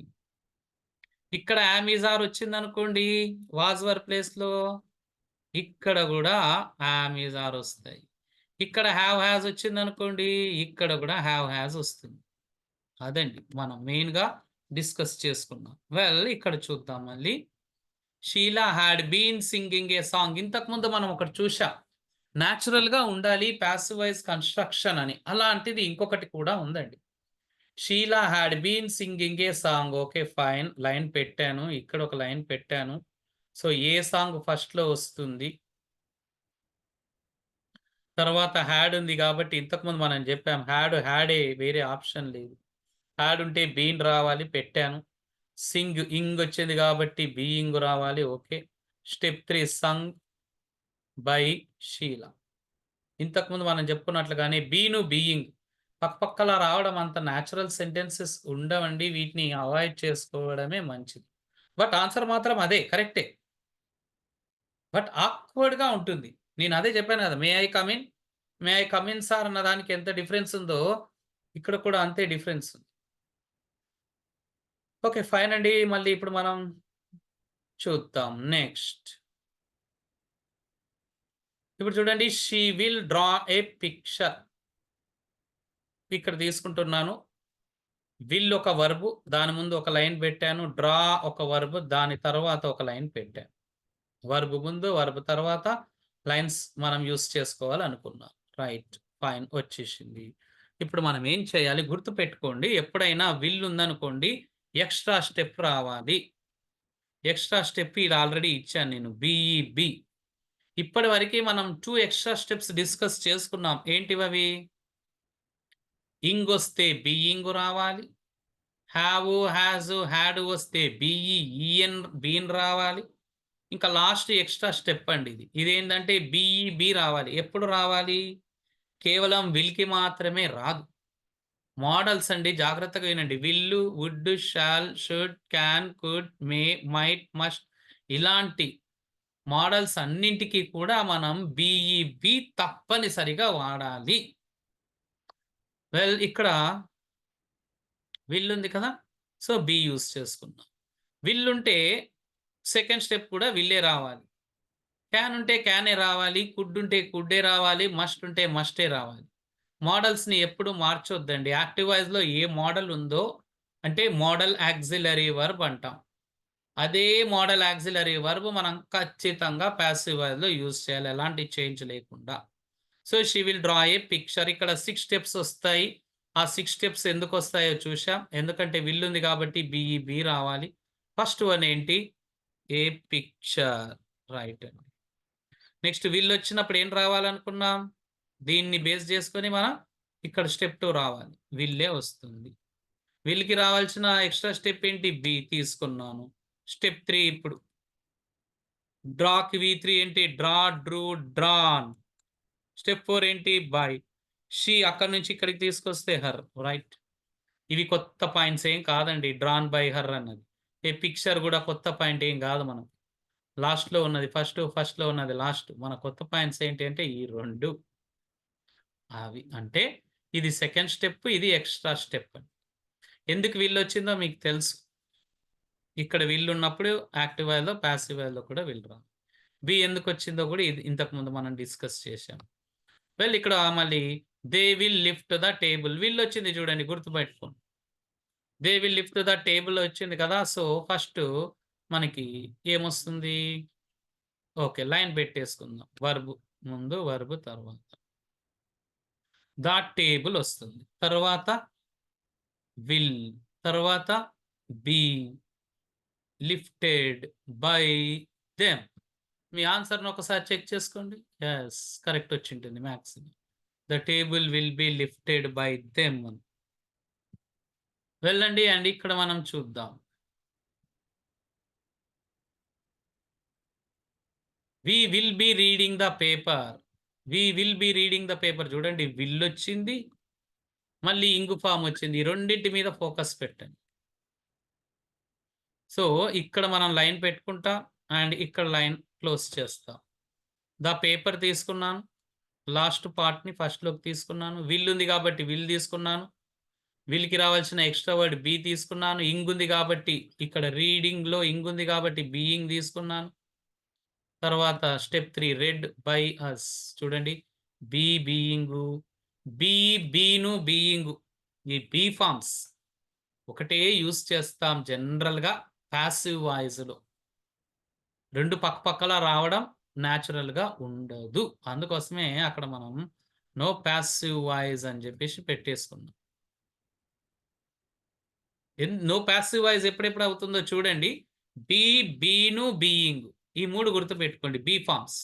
ఇక్కడ యామ్, ఈజ్, ఆర్ వచ్చిందనుకోండి. వాస్ వర్ ప్లేస్‌లో ఇక్కడ గూడా యామ్, ఈజ్, ఆర్ వస్తాయి. ఇక్కడ హావ్, హాజ్ వచ్చిందనుకోండి. ఇక్కడ గూడా హావ్, హాజ్ వస్తుంది. అదండి మనం మెయిన్‌గా డిస్కస్ చేసుకున్నాం. వెల్ ఇక్కడ చూద్దాం మళ్ళీ. Sheela had been singing a song. ఇంతకుముందు మనం ఒకటి చూసాం. నేచురల్‌గా ఉండాలి పాసివ్ వాయిస్ కన్‌స్ట్రక్షన్ అని. అలాంటిది ఇంకొకటి కూడా ఉందండి. Sheela had been singing a song. Okay. Fine. Line పెట్టాను. ఇక్కడ ఒక లైన్ పెట్టాను. సో, ఏ సాంగ్ ఫస్ట్‌లో వస్తుంది. తర్వాత హాడ్ ఉంది గాబట్టి ఇంతకుముందు మనం జెప్పాం. హాడే వేరే ఆప్షన్ లేదు. హాడ్ ఉంటే బీన్ రావాలి పెట్టాను. ఇంగ్ వచ్చింది గాబట్టి బీయింగ్ రావాలి. Okay. Step 3 sung by Sheela. ఇంతకుముందు మనం చెప్పుకున్నట్లుగానే బీను, బీయింగ్ పక్కపక్కల రావడం అంత న్యాచురల్ సెంటెన్సెస్ ఉండవండి. వీటిని అవాయిడ్ చేసుకోవడమే మంచిది. బట్ ఆన్సర్ మాత్రం అదే కరెక్టే. బట్ ఆక్వర్డ్‌గా ఉంటుంది. నేను అదే చెప్పాను కదా! మే I come in? May I come in sir అన్న దానికి ఎంత డిఫరెన్స్ ఉందో, ఇక్కడ కూడా అంతే డిఫరెన్స్ ఉంది. ఓకే. ఫైన్ అండి. మళ్ళీ ఇప్పుడు మనం చూద్దాం నెక్స్ట్. ఇప్పుడు చూడండి she will draw A picture. ఇక్కడ తీసుకుంటున్నాను. విల్ ఒక వర్బ్, దాని ముందు ఒక లైన్ పెట్టాను. డ్రా ఒక వర్బ్, దాని తర్వాత ఒక లైన్ పెట్టాను. వర్బ్ ముందు, వర్బ్ తర్వాత లైన్స్ మనం యూజ్ చేసుకోవాలనుకున్నాం. రైట్. ఫైన్ వచ్చేసింది. ఇప్పుడు మనం ఏం చేయాలి గుర్తుపెట్టుకోండి. ఎప్పుడైనా విల్ ఉందనుకోండి ఎక్స్‌ట్రా స్టెప్ రావాలి. ఎక్స్‌ట్రా స్టెప్ ఈడ ఆల్రెడీ ఇచ్చాను నేను. బీఈబీ. ఇప్పటి వరకి మనం 2 ఎక్స్‌ట్రా స్టెప్స్ డిస్కస్ చేసుకున్నాం. ఏంటివవి? ఇంగ్ వస్తే బీయింగ్ రావాలి. హావ్, హాజ్, హ్యాడ్ వస్తే బీన్ రావాలి. ఇంకా లాస్ట్ ఎక్స్‌ట్రా స్టెప్ అండి ఇది. ఇదేంటంటే బీఈబీ రావాలి. ఎప్పుడు రావాలి? కేవలం విల్‌కి మాత్రమే రాదు. మోడల్స్ అండి జాగ్రత్తగా వినండి. Will, would, shall, should, can, could, may, might, must ఇలాంటి మోడల్స్ అన్నింటికి కూడా మనం బీఈబీ తప్పనిసరిగా వాడాలి. వెల్ ఇక్కడ విల్ ఉంది కదా! సో, బీ యూజ్ చేసుకున్నాం. విల్ ఉంటే సెకండ్ స్టెప్ కూడా విల్లే రావాలి. క్యాన్ ఉంటే క్యానే రావాలి. కుడ్ ఉంటే కుడ్డే రావాలి. మస్ట్ ఉంటే మస్టే రావాలి. మోడల్స్‌ని ఎప్పుడు మార్చొద్దండి. యాక్టివ్ వాయిస్‌లో ఏ మోడల్ ఉందో అంటే మోడల్ యాక్సిలరీ వర్బ్ అంటాం. అదే మోడల్ యాక్సిలరీ వర్బ్ మనం ఖచ్చితంగా పాసివ్ వాయిస్‌లో యూజ్ చేయాలి. ఎలాంటి చేంజ్ లేకుండా. So, she will draw A picture. ఇక్కడ 6 స్టెప్స్ ఒస్తాయి. ఆ 6 స్టెప్స్ ఎందుకొస్తాయో చూశాం. ఎందుకంటే విల్ ఉంది కాబట్టి బీఈబీ రావాలి. ఫస్ట్ వన్ ఏంటి? ఏ పిక్చర్. రైట్ అండి. నెక్స్ట్ విల్ వచ్చినప్పుడు ఏం రావాలనుకున్నాం? దీన్ని బేస్ చేసుకొని మనం ఇక్కడ స్టెప్ 2 రావాలి. విల్లే వస్తుంది. విల్‌కి రావాల్సిన ఎక్స్‌ట్రా స్టెప్ ఏంటి? బీ తీసుకున్నాను. స్టెప్ 3 ఇప్పుడు. డ్రాకి వి3 ఏంటి? Draw, Drew, drawn. స్టెప్ 4 ఏంటి? బై. షీ అక్కడి నుంచి ఇక్కడికి తీసుకొస్తే హర్. రైట్. ఇవి కొత్త పాయింట్స్ ఏం కాదండి. డ్రాన్ బై హర్ అన్నది. ఏ పిక్చర్ గూడా కొత్త పాయింట్ ఏం గాదు మనకు. లాస్ట్‌లో ఉన్నది ఫస్ట్, ఫస్ట్‌లో ఉన్నది లాస్ట్. మన కొత్త పాయింట్స్ ఏంటి అంటే ఈ 2 అవి. అంటే ఇది సెకండ్ స్టెప్, ఇది ఎక్స్‌ట్రా స్టెప్. ఎందుకు విల్లొచ్చిందో మీకు తెలుసు. ఇక్కడ విల్ ఉన్నప్పుడు యాక్టివ్ వాయిస్‌లో, పాసివ్ వాయిస్‌లో కూడా విల్ రావాలి. బి ఎందుకొచ్చిందో కూడా ఇది ఇంతకుముందు మనం డిస్కస్ చేశాం. వెల్ ఇక్కడ మళ్ళీ they will lift the table. Will వచ్చింది చూడండి గుర్తుపెట్టుకోండి. They will lift the table వచ్చింది కదా! సో, ఫస్ట్ మనకి ఏమొస్తుంది? ఓకే. లైన్ పెట్టేసుకుందాం. వర్బ్ ముందు, వర్బ్ తర్వాత. ద టేబుల్ వస్తుంది. తర్వాత విల్. తర్వాత బీ లిఫ్టెడ్ బై దెమ్. మీ ఆన్సర్‌ని ఒకసారి చెక్ చేసుకోండి. యెస్. కరెక్ట్ వచ్చింటుంది maximum. The table will be lifted by them అని. వెళ్ళండి అండ్ ఇక్కడ మనం చూద్దాం. We will be reading the paper. We will be reading the paper చూడండి విల్ వచ్చింది. మళ్ళీ ఇంగ్ ఫార్మ్ వచ్చింది. ఈ రెండిటి మీద ఫోకస్ పెట్టండి. సో, ఇక్కడ మనం లైన్ పెట్టుకుంటాం అండ్ ఇక్కడ లైన్ క్లోజ్ చేస్తాం. ద పేపర్ తీసుకున్నాను. లాస్ట్ పార్ట్‌ని ఫస్ట్‌లోకి తీసుకున్నాను. విల్ ఉంది కాబట్టి విల్ తీసుకున్నాను. విల్‌కి రావాల్సిన ఎక్స్‌ట్రా వర్డ్ బీ తీసుకున్నాను. ఇంగ్ ఉంది కాబట్టి ఇక్కడ రీడింగ్‌లో ఇంగ్ ఉంది కాబట్టి బీయింగ్ తీసుకున్నాను. తర్వాత స్టెప్ 3 రెడ్ బై అస్. చూడండి బీయింగు, బీను బీయింగు. ఈ బీ ఫార్మ్స్ ఒకటే యూజ్ చేస్తాం జనరల్‌గా పాసివ్ వాయిస్‌లో. 2 పక్కపక్కల రావడం నేచురల్‌గా ఉండదు. అందుకోసమే అక్కడ మనం నో పాసివ్ వాయిస్ అని చెప్పేసి పెట్టేసుకున్నాం. నో పాసివ్ వాయిస్ ఎప్పుడెప్పుడు అవుతుందో చూడండి. బీను, బీయింగ్ ఈ 3 గుర్తుపెట్టుకోండి. Be forms.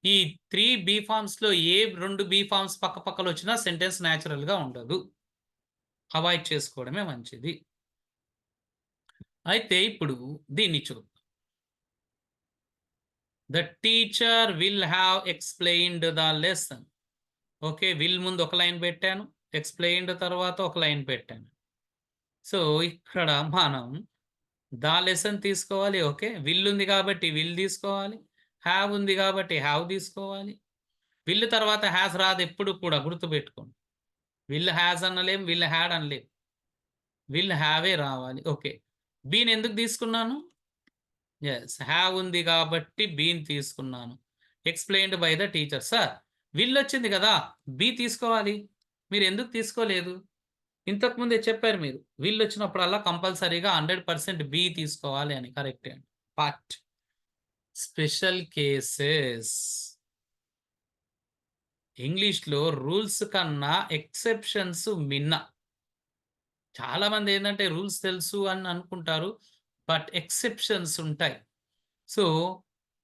ఈ 3 బీ ఫార్మ్స్‌లో ఏ 2 బీ ఫార్మ్స్ పక్కపక్కలొచ్చినా సెంటెన్స్ నేచురల్‌గా ఉండదు. అవాయిడ్ చేసుకోవడమే మంచిది. అయితే ఇప్పుడు దీన్ని చూద్దాం. The teacher will have explained the lesson. Okay. Will ముందు ఒక లైన్ పెట్టాను. ఎక్స్‌ప్లెయిన్డ్ తర్వాత ఒక లైన్ పెట్టాను. సో, ఇక్కడ మనం ద లెసన్ తీసుకోవాలి. ఓకే. విల్ ఉంది కాబట్టి విల్ తీసుకోవాలి. హ్యావ్ ఉంది కాబట్టి హ్యావ్ తీసుకోవాలి. విల్ తర్వాత హ్యాస్ రాదు ఎప్పుడు కూడా గుర్తుపెట్టుకోండి. విల్ హ్యాస్ అనలేం, విల్ హ్యాడ్ అనలేం. విల్ హ్యావే రావాలి. ఓకే. బీన్ ఎందుకు తీసుకున్నాను? యెస్. హ్యావ్ ఉంది కాబట్టి బీన్ తీసుకున్నాను. Explained by the teacher. Sir will వచ్చింది కదా! బీ తీసుకోవాలి. మీరెందుకు తీసుకోలేదు? ఇంతకు ముందే చెప్పారు మీరు. విల్ వచ్చినప్పుడల్లా కంపల్సరీగా 100% బీ తీసుకోవాలి అని. కరెక్టే అండి. బట్ స్పెషల్ కేసెస్ ఇంగ్లీష్‌లో రూల్స్ కన్నా ఎక్సెప్షన్స్ మిన్న. చాలామంది ఏందంటే రూల్స్ తెలుసు అని అనుకుంటారు. బట్ ఎక్సెప్షన్స్ ఉంటాయి. సో,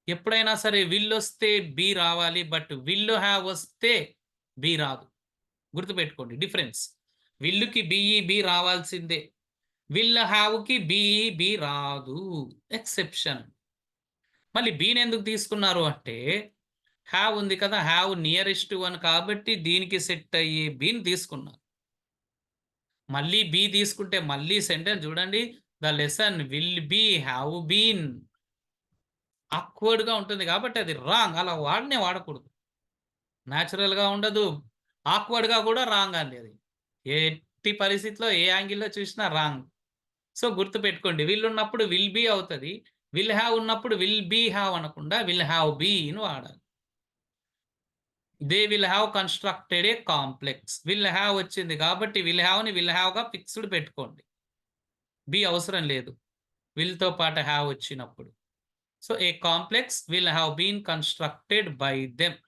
ఎప్పుడైనా సరే విల్ వస్తే బీ రావాలి. బట్ విల్ హ్యావ్ వస్తే బీ రాదు. గుర్తుపెట్టుకోండి డిఫరెన్స్. విల్‌కి బీ రావాల్సిందే. విల్ హ్యావ్‌కి బీ రాదు. ఎక్సెప్షన్. మళ్ళీ బీనెందుకు తీసుకున్నారు అంటే, హ్యావ్ ఉంది కదా! హ్యావ్ నియరెస్ట్ వన్ కాబట్టి దీనికి సెట్ అయ్యే బీని తీసుకున్నారు. మళ్ళీ బీ తీసుకుంటే మళ్ళీ సెంటెన్స్ చూడండి. The lesson will be have been. ఆక్వర్డ్‌గా ఉంటుంది కాబట్టి అది రాంగ్. అలా వాడనే వాడకూడదు. నేచురల్‌గా ఉండదు. ఆక్వర్డ్‌గా కూడా రాంగ్ అండి అది. ఎట్టి పరిస్థితిలో ఏ యాంగిల్‌లో చూసినా రాంగ్. సో, గుర్తుపెట్టుకోండి. విల్ ఉన్నప్పుడు విల్ బీ అవుతది. విల్ హావ్ ఉన్నప్పుడు విల్ బీ హావ్ అనకుండా విల్ హావ్ బీన్ వాడాలి. They will have constructed a complex. Will have వచ్చింది కాబట్టి విల్ హావ్‌ని విల్ హావ్‌గా ఫిక్స్‌డ్ పెట్టుకోండి. బీ అవసరం లేదు. విల్‌తో పాటు హావ్ వచ్చినప్పుడు. So, a complex will have been constructed by them.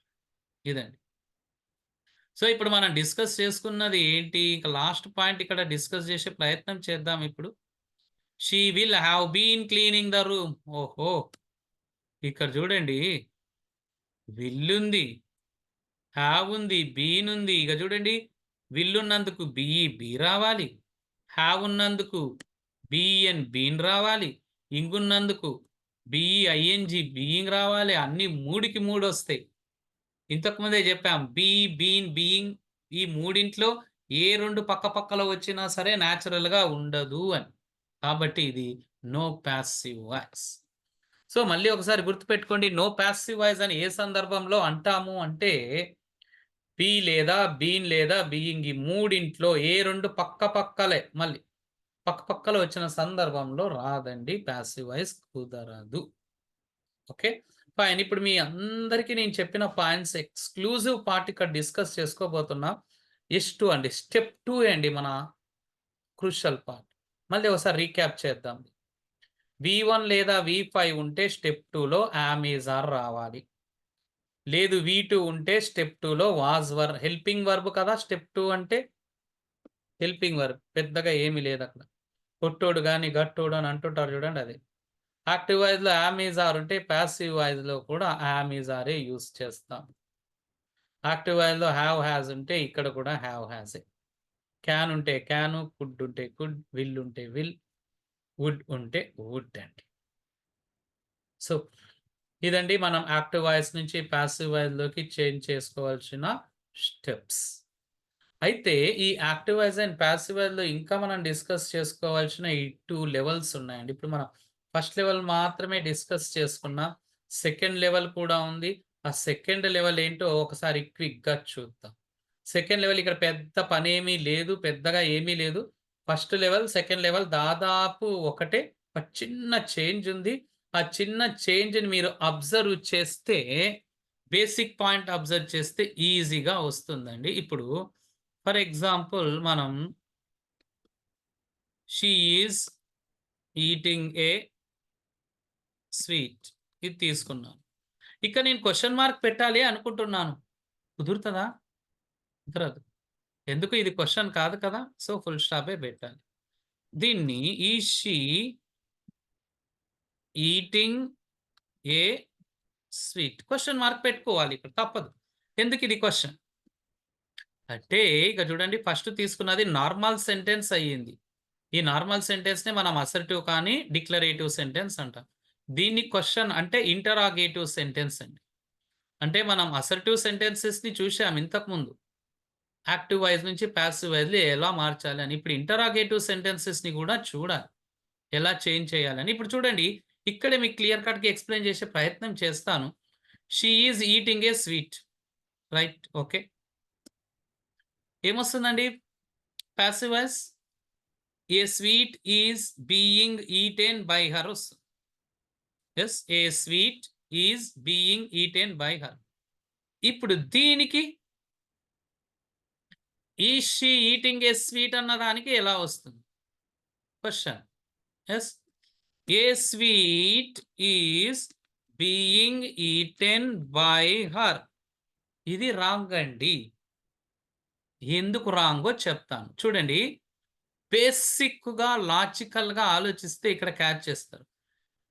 ఇదండి. సో, ఇప్పుడు మనం డిస్కస్ చేసుకున్నది ఏంటి? ఇక లాస్ట్ పాయింట్ ఇక్కడ డిస్కస్ చేసే ప్రయత్నం చేద్దాం ఇప్పుడు. She will have been cleaning the room. ఓహో! ఇక్కడ చూడండి. విల్లుంది. హ్యావ్ ఉంది. బీన్ ఉంది. ఇక చూడండి. విల్ ఉన్నందుకు బీ రావాలి. హ్యావ్ ఉన్నందుకు బీన్ రావాలి. ఇంగున్నందుకు బీయింగ్ రావాలి. అన్ని 3కి 3 వస్తాయి. ఇంతకు ముందే చెప్పాం. బీయింగ్ ఈ మూడింట్లో ఏ 2 పక్కపక్కలో వచ్చినా సరే నేచురల్‌గా ఉండదు అని. కాబట్టి ఇది నో పాసివ్ వాయిస్. సో, మళ్ళీ ఒకసారి గుర్తుపెట్టుకోండి. నో పాసివ్ వాయిస్ అని ఏ సందర్భంలో అంటాము అంటే, బీ లేదా బీన్ లేదా బీయింగ్ ఈ మూడింట్లో ఏ 2 పక్కలే మళ్ళీ పక్కపక్కల వచ్చిన సందర్భంలో రాదండి. పాసివ్ వాయిస్ కుదరదు. ఓకే. ఫైన్. ఇప్పుడు మీ అందరికీ నేను చెప్పిన పాయింట్స్ ఎక్స్‌క్లూజివ్ పార్ట్ ఇక్కడ డిస్కస్ చేసుకోబోతున్నాం. ఎస్-2 అండి. స్టెప్ 2 అండి మన క్రూషియల్ పార్ట్. మళ్ళీ ఒకసారి రీక్యాప్ చేద్దాం. V1 లేదా V5 ఉంటే స్టెప్ 2లో యామ్, ఈజ్, ఆర్ రావాలి. లేదు V2 ఉంటే స్టెప్ 2లో వాస్ హెల్పింగ్ వర్బ్ కదా! స్టెప్ 2 అంటే హెల్పింగ్ వర్బ్. పెద్దగా ఏమీ లేదక్కడ. పొట్టోడు గాని, గట్టోడు అని అంటుంటారు చూడండి అది. యాక్టివ్ వాయిస్‌లో యామ్, ఈజ్, ఆర్ ఉంటే పాసివ్ వాయిస్‌లో కూడా యామ్, ఈజ్, ఆరే యూజ్ చేస్తాం. యాక్టివ్ వాయిస్‌లో హావ్, హాస్ ఉంటే ఇక్కడ కూడా హావ్, హాసే. క్యాన్ ఉంటే క్యాను, కుడ్ ఉంటే కుడ్, విల్ ఉంటే విల్, వుడ్ ఉంటే వుడ్ అండి. సో, ఇదండి మనం యాక్టివ్ వాయిస్ నుంచి పాసివ్ వాయిస్‌లోకి చేంజ్ చేసుకోవాల్సిన స్టెప్స్. అయితే ఈ యాక్టివ్ వాయిస్ అండ్ పాసివ్ వాయిస్‌లో ఇంకా మనం డిస్కస్ చేసుకోవాల్సిన ఈ 2 లెవెల్స్ ఉన్నాయండి. ఇప్పుడు మనం ఫస్ట్ లెవెల్ మాత్రమే డిస్కస్ చేసుకున్నాం. సెకండ్ లెవెల్ కూడా ఉంది. ఆ సెకండ్ లెవెల్ ఏంటో ఒకసారి క్విక్‌గా చూద్దాం. సెకండ్ లెవెల్ ఇక్కడ పెద్ద పనేమీ లేదు. పెద్దగా ఏమీ లేదు. ఫస్ట్ లెవెల్, సెకండ్ లెవెల్ దాదాపు ఒకటే. ఒక చిన్న చేంజ్ ఉంది. ఆ చిన్న చేంజ్‌ని మీరు అబ్జర్వ్ చేస్తే బేసిక్ పాయింట్ అబ్జర్వ్ చేస్తే ఈజీగా వస్తుందండి. ఇప్పుడు ఫర్ ఎగ్జాంపుల్ మనం she is eating a sweet ఇది తీసుకున్నాను. ఇక్కడ నేను క్వెషన్ మార్క్ పెట్టాలి అనుకుంటున్నాను. కుదురుతదా? కుదరదు. ఎందుకు ఇది క్వెషన్ కాదు కదా! సో, ఫుల్ స్టాపే పెట్టాలి. దీన్ని is she eating a sweet question mark పెట్టుకోవాలి ఇక్కడ తప్పదు. ఎందుకిది క్వెషన్? అంటే ఇక చూడండి ఫస్ట్ తీసుకున్నది నార్మల్ సెంటెన్స్ అయ్యింది. ఈ నార్మల్ సెంటెన్స్‌ని మనం అసర్టివ్ కానీ, డిక్లరేటివ్ సెంటెన్స్ అంటాం. దీన్ని క్వెషన్ అంటే ఇంటరాగేటివ్ సెంటెన్స్ అండి. అంటే మనం అసర్టివ్ సెంటెన్సెస్‌ని చూసాం ఇంతకుముందు. యాక్టివ్ వాయిస్ నుంచి పాసివ్ వాయిస్‌లో ఎలా మార్చాలి అని. ఇప్పుడు ఇంటరాగేటివ్ సెంటెన్సెస్‌ని కూడా చూడాలి. ఎలా చేంజ్ చేయాలని. ఇప్పుడు చూడండి ఇక్కడే మీకు క్లియర్ కట్‌గా ఎక్స్‌ప్లెయిన్ చేసే ప్రయత్నం చేస్తాను. She is eating a sweet. Right. Okay. ఏమొస్తుందండి passive voice? A sweet is being eaten by her వస్తుంది. Yes, a sweet is being eaten by her. ఇప్పుడు దీనికి is she eating a sweet అన్నదానికి ఎలా వస్తుంది question? Yes, a sweet is being eaten by her. ఇది wrong అండి. ఎందుకు రాంగో చెప్తాను చూడండి. బేసిక్గా లాజికల్గా ఆలోచిస్తే ఇక్కడ క్యాచ్ చేస్తారు.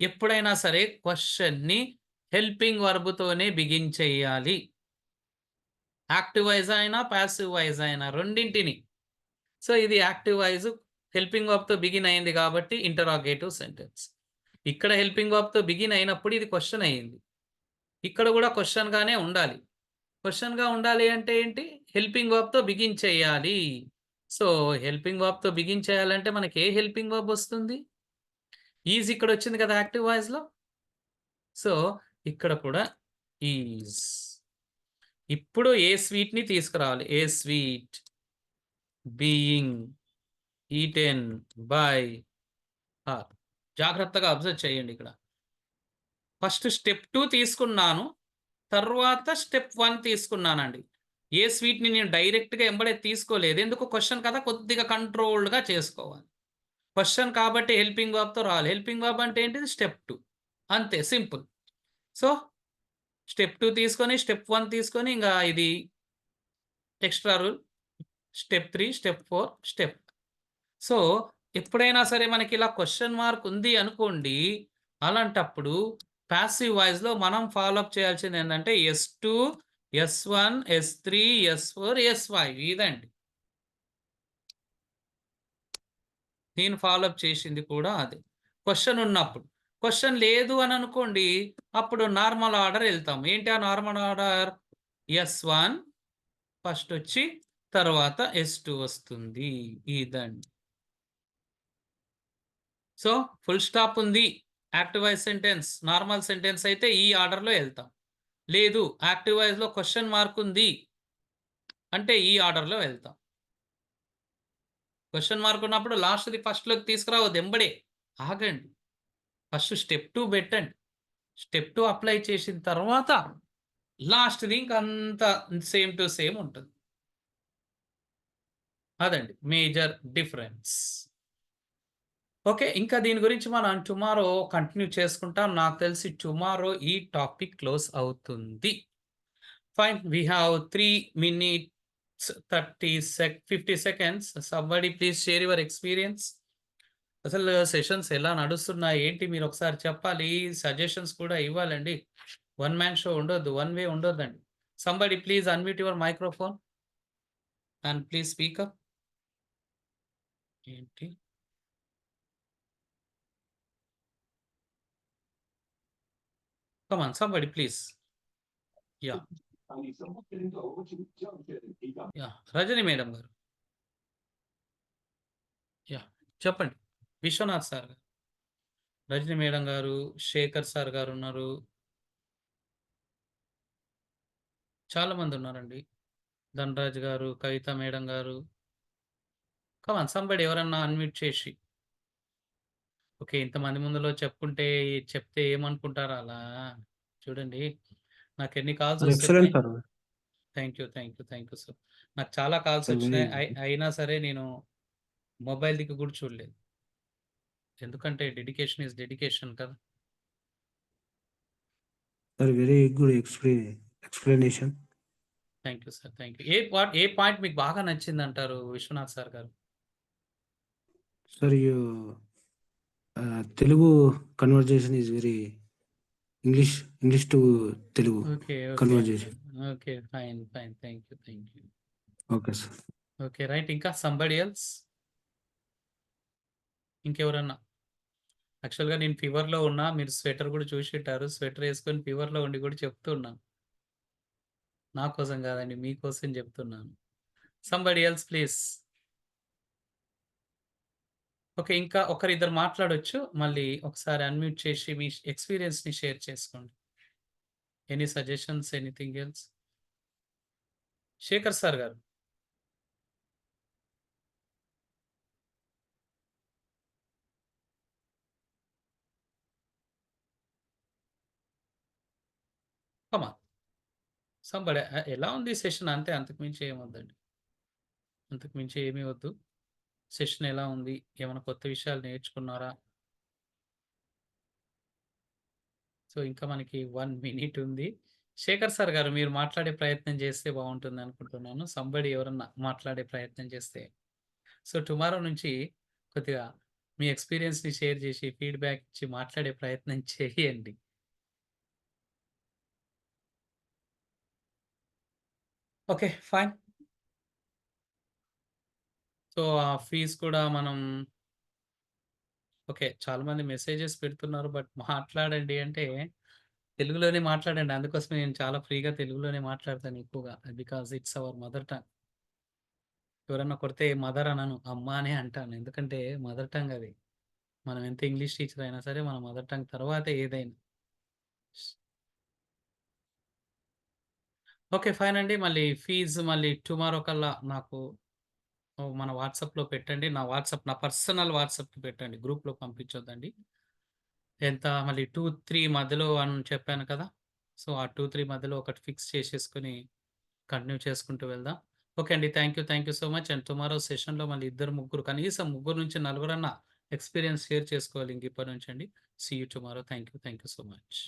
ఎప్పుడైనా సరే క్వశ్చన్ని హెల్పింగ్ వర్బ్తోనే బిగిన్ చేయాలి. యాక్టివ్ వైజ్ అయినా ప్యాసివ్ వైజ్ అయినా రెండింటిని. సో ఇది యాక్టివ్ వైజ్ హెల్పింగ్ వర్బ్తో బిగిన్ అయింది కాబట్టి ఇంటరాగేటివ్ సెంటెన్స్. ఇక్కడ హెల్పింగ్ వర్బ్తో బిగిన్ అయినప్పుడు ఇది క్వశ్చన్ అయ్యింది. ఇక్కడ కూడా క్వశ్చన్గానే ఉండాలి. క్వశ్చన్గా ఉండాలి అంటే ఏంటి? హెల్పింగ్ వర్బ్తో బిగిన్ చేయాలి. సో హెల్పింగ్ వర్బ్తో బిగిన్ చేయాలంటే మనకి ఏ హెల్పింగ్ వర్బ్ వస్తుంది? ఈజ్ ఇక్కడ వచ్చింది కదా యాక్టివ్ వాయిస్లో. సో ఇక్కడ కూడా ఈజ్. ఇప్పుడు ఏ స్వీట్ని తీసుకురావాలి. A sweet being eaten by her. జాగ్రత్తగా అబ్జర్వ్ చేయండి. ఇక్కడ ఫస్ట్ స్టెప్ 2 తీసుకున్నాను, తర్వాత స్టెప్ 1 తీసుకున్నానండి. ఏ స్వీట్ని నేను డైరెక్ట్గా ఎంబడే తీసుకోలేదు. ఎందుకు? క్వశ్చన్ కదా, కొద్దిగా కంట్రోల్డ్గా చేసుకోవాలి. క్వశ్చన్ కాబట్టి హెల్పింగ్ వర్బ్తో రావాలి. హెల్పింగ్ వర్బ్ అంటే ఏంటిది? స్టెప్ 2. అంతే, సింపుల్. సో స్టెప్ 2 తీసుకొని స్టెప్ 1 తీసుకొని ఇంకా ఇది extra rule. Step 3, step 4, step. So ఎప్పుడైనా సరే మనకి ఇలా క్వశ్చన్ మార్క్ ఉంది అనుకోండి, అలాంటప్పుడు ప్యాసివ్ వాయిస్లో మనం ఫాలోఅప్ చేయాల్సింది ఏంటంటే S2, S1, S3, S4, S5 ఇదండి. నేను ఫాలోఅప్ చేసింది కూడా అదే. క్వశ్చన్ ఉన్నప్పుడు. క్వశ్చన్ లేదు అని అనుకోండి, అప్పుడు నార్మల్ ఆర్డర్ వెళ్తాం. ఏంటి ఆ నార్మల్ ఆర్డర్? S1 ఫస్ట్ వచ్చి తర్వాత S2 వస్తుంది. ఇదండి. సో ఫుల్ స్టాప్ ఉంది active voice sentence. Normal sentence అయితే ఈ ఆర్డర్లో వెళ్తాం. లేదు యాక్టివ్ వాయిస్లో క్వశ్చన్ మార్క్ ఉంది అంటే ఈ ఆర్డర్లో వెళ్తాం. క్వశ్చన్ మార్క్ ఉన్నప్పుడు లాస్ట్ది ఫస్ట్లోకి తీసుకురావద్దు, ఎంబడే ఆగండి. ఫస్ట్ స్టెప్ 2 పెట్టండి. స్టెప్ 2 అప్లై చేసిన తర్వాత లాస్ట్ది ఇంకంతా సేమ్ టు సేమ్ ఉంటుంది. అదండి మేజర్ డిఫరెన్స్. ఓకే, ఇంకా దీని గురించి మనం టుమారో కంటిన్యూ చేసుకుంటాం. నాకు తెలిసి టుమారో ఈ టాపిక్ క్లోజ్ అవుతుంది. Fine, we have 3 minutes 50 seconds. Somebody please share your experience. అసలు సెషన్స్ ఎలా నడుస్తున్నాయి ఏంటి మీరు ఒకసారి చెప్పాలి. సజెషన్స్ కూడా ఇవ్వాలండి. వన్ మ్యాన్ షో ఉండొద్దు, వన్ వే ఉండొద్దండి. Somebody please unmute your microphone and please speaker. ఏంటి? Come on somebody please. Yeah yeah Rajani madam గారు, యా చెప్పండి. విశ్వనాథ్ సార్ గారు, రజని మేడం గారు, శేఖర్ సార్ గారు ఉన్నారు, చాలా మంది ఉన్నారండి. ధనరాజ్ గారు, కవిత మేడం గారు. కమాన్ సంబడి ఎవరన్నా అన్మ్యూట్ చేసి. ఓకే, ఇంతమంది ముందులో చెప్తే ఏమనుకుంటారా అలా? చూడండి నాకు ఎన్ని కాల్స్ వస్తున్నాయి. Thank you sir. నాకు చాలా కాల్స్ వచ్చినాయి. అయినా సరే నేను మొబైల్ దిక్కు కూడా చూడలేదు. ఎందుకంటే డెడికేషన్ ఈజ్ డెడికేషన్ కదా. Very good explanation. Thank you sir, thank you. A point మీకు బాగా నచ్చింది అంటారు విశ్వనాథ్ సార్ గారు? Sir Telugu conversation is very English to Telugu conversation. Okay fine. Thank you. Okay sir. Okay right. ఇంకా సంబడి ఎల్స్? ఇంకెవరన్నా? యాక్చువల్గా నేను ఫీవర్లో ఉన్నా, మీరు స్వెటర్ కూడా చూసి ఉంటారు. స్వెటర్ వేసుకొని ఫీవర్లో ఉండి కూడా చెప్తున్నాను. నా కోసం కాదండి, మీకోసం చెప్తున్నాను. Somebody else please. ఓకే, ఇంకా ఒకరిద్దరు మాట్లాడొచ్చు. మళ్ళీ ఒకసారి అన్మ్యూట్ చేసి మీ ఎక్స్పీరియన్స్ని షేర్ చేసుకోండి. Any suggestions? Anything else? Shekhar sir గారు. Come on. సంబడి ఎలా ఉంది సెషన్ అంతే, అంతకు మించి ఏమొద్దండి. అంతకు మించి ఏమీ వద్దు. సెషన్ ఎలా ఉంది? ఏమైనా కొత్త విషయాలు నేర్చుకున్నారా? సో, ఇంకా మనకి 1 మినిట్ ఉంది. శేఖర్ సార్ గారు మీరు మాట్లాడే ప్రయత్నం చేస్తే బావుంటుందనుకుంటున్నాను. సంబడి ఎవరన్నా మాట్లాడే ప్రయత్నం చేస్తే. సో, టుమారో నుంచి కొద్దిగా మీ ఎక్స్‌పీరియన్స్‌ని షేర్ చేసి, ఫీడ్‌బ్యాక్ ఇచ్చి మాట్లాడే ప్రయత్నం చేయండి. ఓకే. ఫైన్. సో, ఆ ఫీజ్ కూడా మనం ఓకే. చాలామంది మెసేజెస్ పెడుతున్నారు. బట్ మాట్లాడండి అంటే, తెలుగులోనే మాట్లాడండి. అందుకోసమే నేను చాలా ఫ్రీగా తెలుగులోనే మాట్లాడతాను ఎక్కువగా. Because it's our mother tongue. ఎవరన్నా కొడితే మదర్ అనను. అమ్మ అనే అంటాను. ఎందుకంటే మదర్ టంగ్ అది. మనం ఎంత ఇంగ్లీష్ టీచర్ అయినా సరే, మన మదర్ టంగ్ తర్వాతే ఏదైనా. ఓకే. ఫైన్ అండి. మళ్ళీ ఫీజ్ మళ్ళీ టుమారో కల్లా నాకు మన వాట్సాప్‌లో పెట్టండి. నా వాట్సాప్, నా పర్సనల్ వాట్సాప్‌కి పెట్టండి. గ్రూప్‌లో పంపించొద్దండి. ఎంత మళ్ళీ 2, 3 మధ్యలో అని చెప్పాను కదా! సో, ఆ 2, 3 మధ్యలో ఒకటి ఫిక్స్ చేసేసుకొని కంటిన్యూ చేసుకుంటూ వెళ్దాం. ఓకే అండి. Thank you so much. And tomorrow సెషన్‌లో మళ్ళీ ఇద్దరు, ముగ్గురు కనీసం ముగ్గురు నుంచి నలుగురన్నా ఎక్స్‌పీరియన్స్ షేర్ చేసుకోవాలి ఇంక ఇప్పటి నుంచండి. See you tomorrow. Thank you so much.